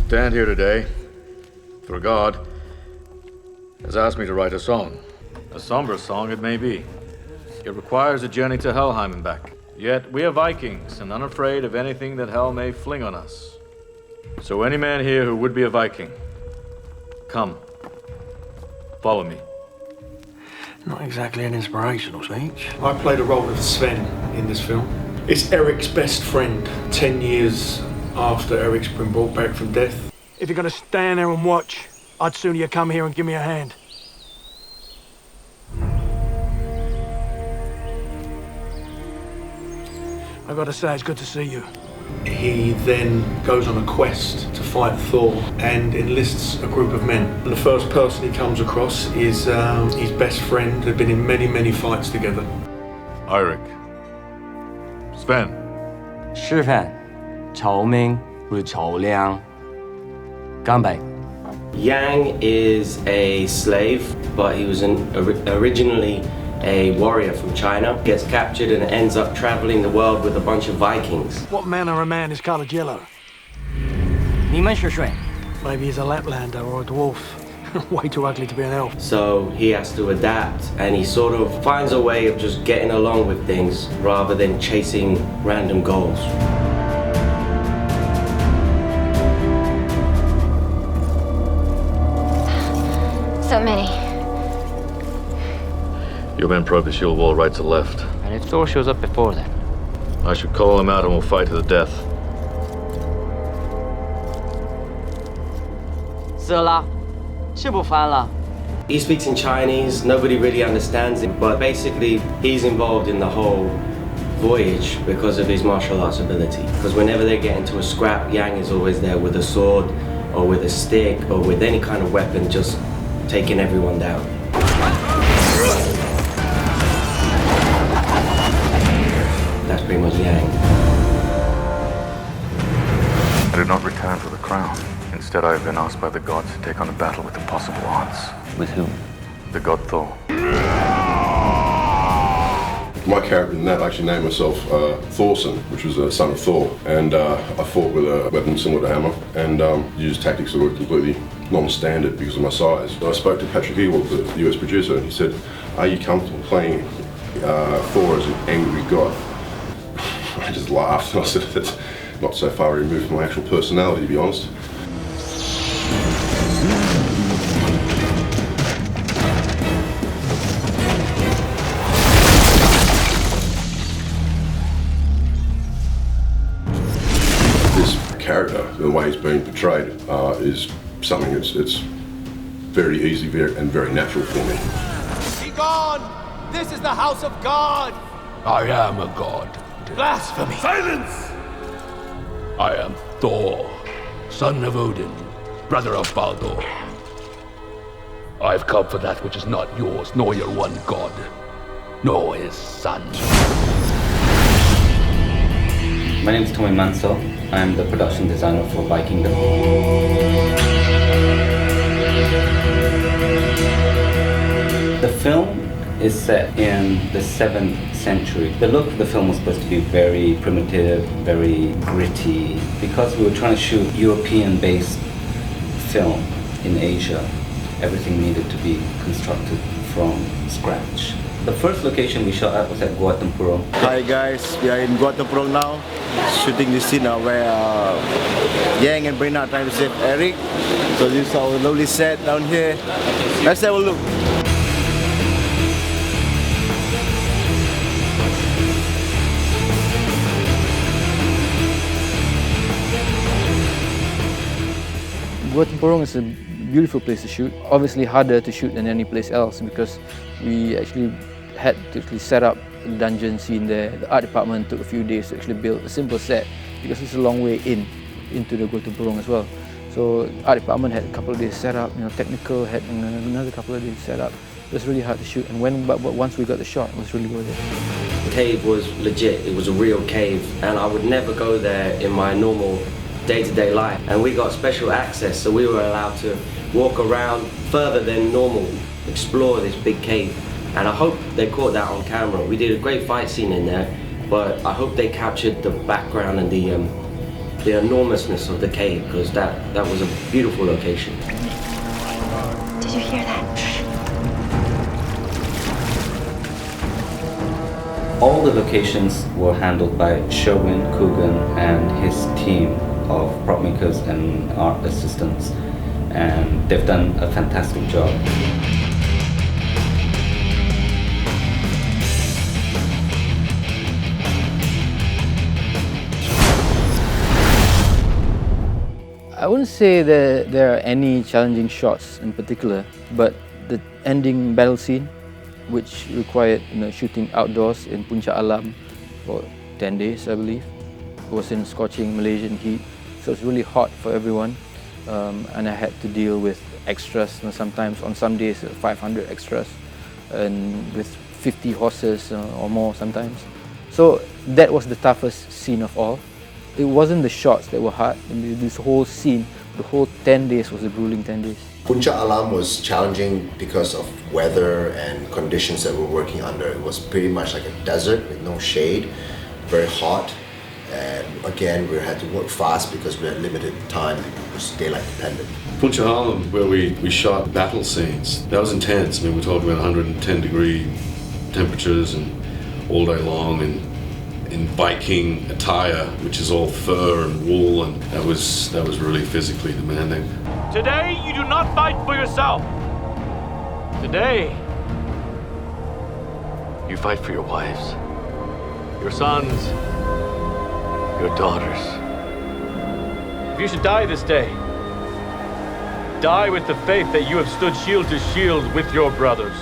stand here today, for God has asked me to write a song. A somber song it may be. It requires a journey to Helheim and back. Yet we are Vikings and unafraid of anything that hell may fling on us. So any man here who would be a Viking, come, follow me. Not exactly an inspirational speech. I played a role of Sven in this film. It's Eirick's best friend, 10 years after Eirick's been brought back from death. If you're gonna stand there and watch, I'd sooner you come here and give me a hand. I've got to say, it's good to see you. He then goes on a quest to fight Thor and enlists a group of men. And the first person he comes across is his best friend. They've been in many, many fights together. Eirick. Sven. 吃饭，炒名如炒凉。干杯。 Yang is a slave, but he was originally a warrior from China. Gets captured and ends up traveling the world with a bunch of Vikings. What manner of man is colored yellow? 你们是谁？ Maybe he's a Laplander or a dwarf. Way too ugly to be an elf. So he has to adapt, and he sort of finds a way of just getting along with things rather than chasing random goals. So many. Your men probe the shield wall right to left. And if Thor shows up before that? I should call him out and we'll fight to the death. 死了，是不翻了。 He speaks in Chinese, nobody really understands him, but basically he's involved in the whole voyage because of his martial arts ability. Because whenever they get into a scrap, Yang is always there with a sword or with a stick or with any kind of weapon, just taking everyone down. That's pretty much Yang. I did not return for the crown. Instead, I have been asked by the gods to take on a battle with impossible odds. With whom? The god Thor. My character in that, I actually named myself Thorson, which was a son of Thor. And I fought with a weapon similar to hammer and used tactics that were completely non-standard because of my size. I spoke to Patrick Ewald, the US producer, and he said, "Are you comfortable playing Thor as an angry god?" I just laughed and I said, "That's not so far removed from my actual personality, to be honest." This character, the way he's being portrayed, is something it's very easy and very natural for me. Be gone! This is the house of God! I am a god. Blasphemy! Silence! I am Thor, son of Odin, brother of Baldur. I've come for that which is not yours, nor your one god, nor his son. My name is Tommy Mansell. I'm the production designer for Vikingdom. The film is set in the 7th century. The look of the film was supposed to be very primitive, very gritty. Because we were trying to shoot European-based film in Asia, everything needed to be constructed from scratch. The first location we shot at was at Guatampuro. Hi guys, we are in Guatampuro now, shooting this scene where Yang and Brina are trying to save Eirick. So this is our lovely set down here. Let's have a look. Guatampuro is a beautiful place to shoot. Obviously harder to shoot than any place else because we actually had to actually set up a dungeon scene there. The art department took a few days to actually build a simple set because it's a long way into the Guatampuro as well. So art department had a couple of days set up, technical had another couple of days set up. It was really hard to shoot, and but once we got the shot, it was really worth it. The cave was legit, it was a real cave, and I would never go there in my normal day-to-day life. And we got special access, so we were allowed to walk around further than normal, explore this big cave. And I hope they caught that on camera. We did a great fight scene in there, but I hope they captured the background and the enormousness of the cave, because that was a beautiful location. Did you hear that? All the locations were handled by Sherwin Coogan and his team of prop makers and art assistants, and they've done a fantastic job. I wouldn't say that there are any challenging shots in particular, but the ending battle scene, which required shooting outdoors in Puncak Alam for 10 days, I believe. It was in scorching Malaysian heat, so it's really hot for everyone, and I had to deal with extras. Sometimes on some days 500 extras, and with 50 horses or more sometimes. So that was the toughest scene of all. It wasn't the shots that were hard. This whole scene, the whole 10 days was a grueling 10 days. Puncak Alam was challenging because of weather and conditions that we're working under. It was pretty much like a desert with no shade, very hot, and again we had to work fast because we had limited time. It was daylight dependent. Puncak Alam, where we shot battle scenes, that was intense. I mean, we're talking about 110-degree temperatures and all day long, and in Viking attire, which is all fur and wool, and that was really physically demanding. Today, you do not fight for yourself. Today, you fight for your wives, your sons, your daughters. If you should die this day, die with the faith that you have stood shield to shield with your brothers.